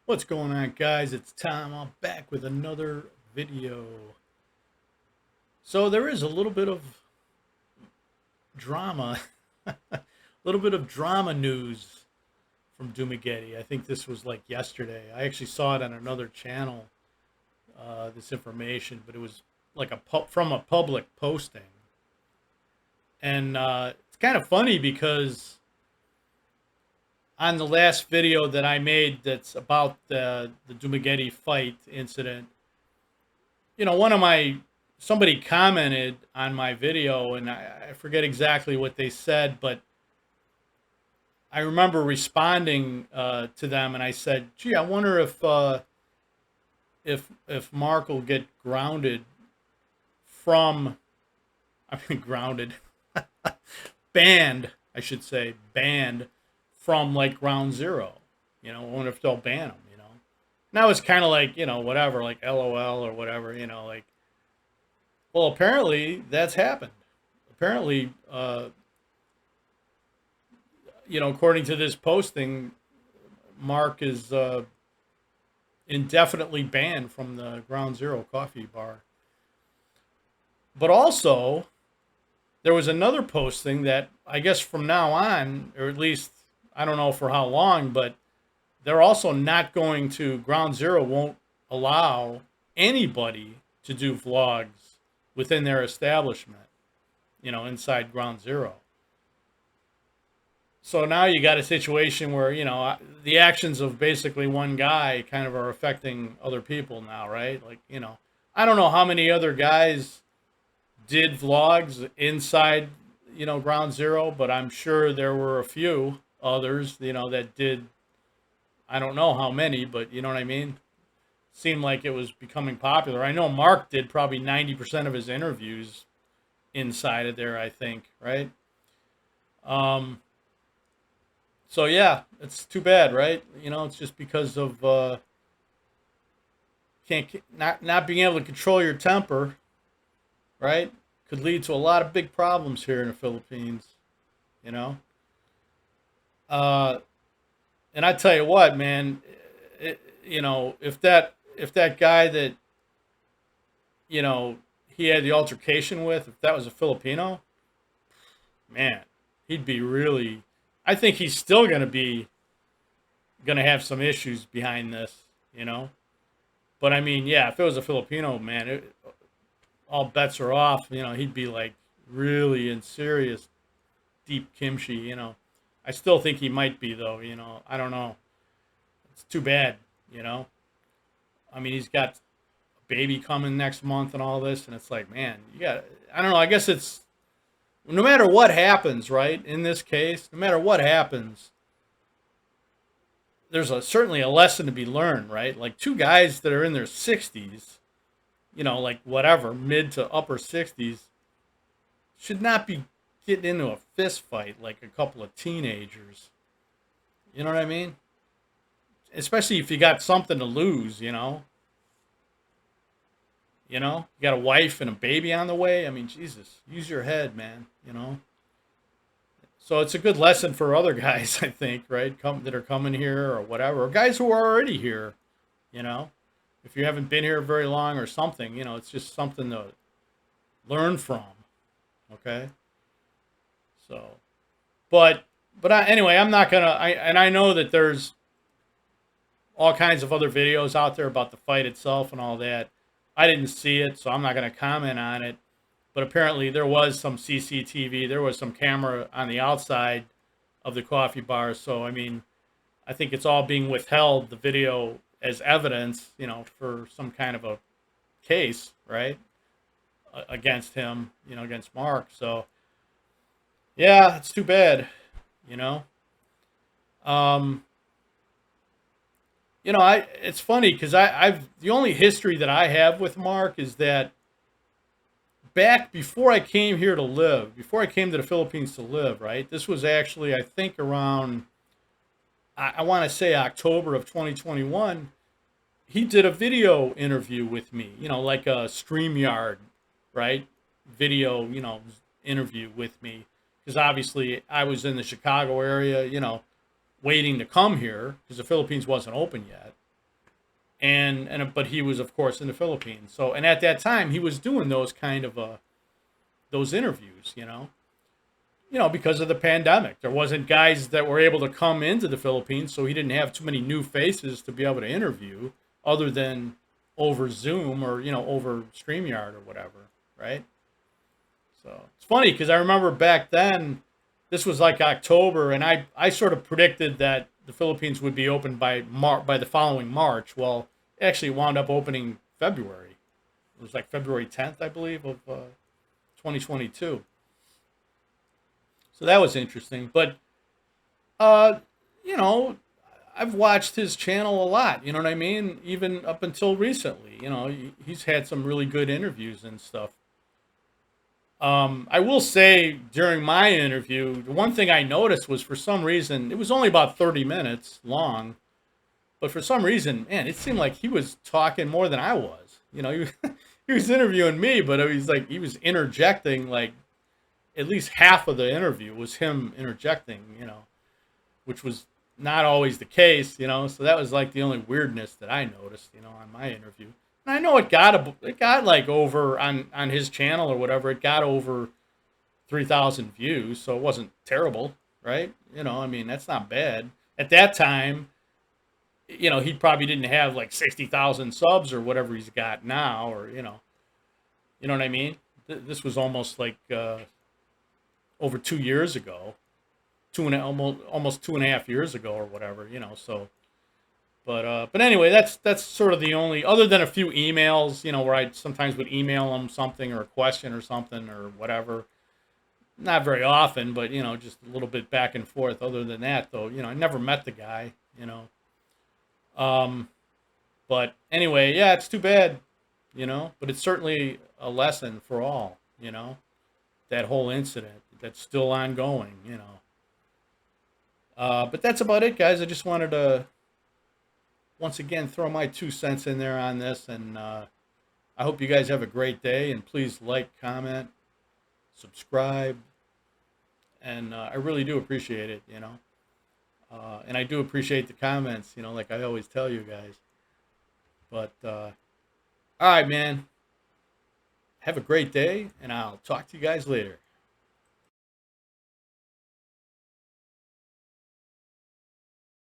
What's going on, guys? It's Tom. I'm back with another video. So there is a little bit of drama, a little bit of drama news from Dumaguete. I think this was like yesterday. I actually saw it on another channel, this information, but it was like from a public posting. And it's kind of funny because on the last video that I made that's about the Dumaguete fight incident, somebody commented on my video, and I forget exactly what they said, but I remember responding to them, and I said, "Gee, I wonder if Mark will get grounded from, I mean, grounded, banned, I should say, banned from like Ground Zero. I wonder if they'll ban him. Now it's kind of like whatever, like LOL or whatever. Like, well, apparently that's happened. Apparently, according to this posting, Mark is indefinitely banned from the Ground Zero coffee bar. But also, there was another posting that I guess from now on, or at least I don't know for how long, but they're also not going to, Ground Zero won't allow anybody to do vlogs within their establishment, inside Ground Zero. So now you got a situation where, the actions of basically one guy kind of are affecting other people now, right? Like, I don't know how many other guys did vlogs inside, Ground Zero, but I'm sure there were a few others, that did. I don't know how many, but you know what I mean? Seemed like it was becoming popular. I know Mark did probably 90% of his interviews inside of there, I think, right? Um, so yeah, it's too bad, right? It's just because of can't not being able to control your temper, right? Could lead to a lot of big problems here in the Philippines, you know. Uh, and I tell you what, man, if that guy that he had the altercation with, if that was a Filipino, man, he'd be really. I think he's still gonna have some issues behind this, you know. But I mean, yeah, if it was a Filipino, man, all bets are off. He'd be like really in serious deep kimchi. I still think he might be though. I don't know. It's too bad. You know, I mean, he's got a baby coming next month and all this, and it's like, man, you got. I don't know. I guess it's no matter what happens, right? In this case, no matter what happens, there's certainly a lesson to be learned, right? Like two guys that are in their 60s, like whatever, mid to upper 60s, should not be getting into a fist fight like a couple of teenagers. You know what I mean? Especially if you got something to lose, you got a wife and a baby on the way. I mean, Jesus, use your head, man. So it's a good lesson for other guys, I think, right? That are coming here or whatever, or guys who are already here, you know. If you haven't been here very long or something, it's just something to learn from. Okay. So, anyway, I'm not gonna. I know that there's all kinds of other videos out there about the fight itself and all that. I didn't see it, so I'm not gonna comment on it. But apparently there was some CCTV, there was some camera on the outside of the coffee bar. So I mean, I think it's all being withheld, the video as evidence, for some kind of a case, right? Against him, against Mark. So yeah, it's too bad, you know. Um, it's funny because I've the only history that I have with Mark is that back before I came here to live, before I came to the Philippines to live, right? This was actually, I think, around, I want to say October of 2021. He did a video interview with me, like a StreamYard, right? Video, interview with me. Because obviously I was in the Chicago area, waiting to come here because the Philippines wasn't open yet. and but he was of course in the Philippines. So and at that time he was doing those kind of those interviews, because of the pandemic. There wasn't guys that were able to come into the Philippines, so he didn't have too many new faces to be able to interview other than over Zoom or, over StreamYard or whatever, right? So it's funny because I remember back then, this was like October, and I sort of predicted that the Philippines would be open by the following March. Well, it actually wound up opening February. It was like February 10th, I believe, of 2022. So that was interesting. But uh, you know, I've watched his channel a lot. You know what I mean? Even up until recently, he's had some really good interviews and stuff. I will say during my interview, the one thing I noticed was for some reason, it was only about 30 minutes long, but for some reason, man, it seemed like he was talking more than I was. He was interviewing me, but it was like he was interjecting like at least half of the interview was him interjecting, which was not always the case. So that was like the only weirdness that I noticed, on my interview. And I know it got like over on his channel or whatever. It got over 3,000 views, so it wasn't terrible, right? I mean that's not bad. At that time, he probably didn't have like 60,000 subs or whatever he's got now, or you know what I mean. This was almost like over 2 years ago, almost 2.5 years ago or whatever. So but anyway, that's sort of the only, other than a few emails, where I sometimes would email them something or a question or something or whatever. Not very often, but just a little bit back and forth. Other than that, though, I never met the guy. Um, but anyway, yeah, it's too bad. But it's certainly a lesson for all. That whole incident that's still ongoing. But that's about it, guys. I just wanted to once again throw my 2 cents in there on this, and I hope you guys have a great day. And please like, comment, subscribe, and I really do appreciate it. And I do appreciate the comments. Like I always tell you guys. But all right, man. Have a great day, and I'll talk to you guys later.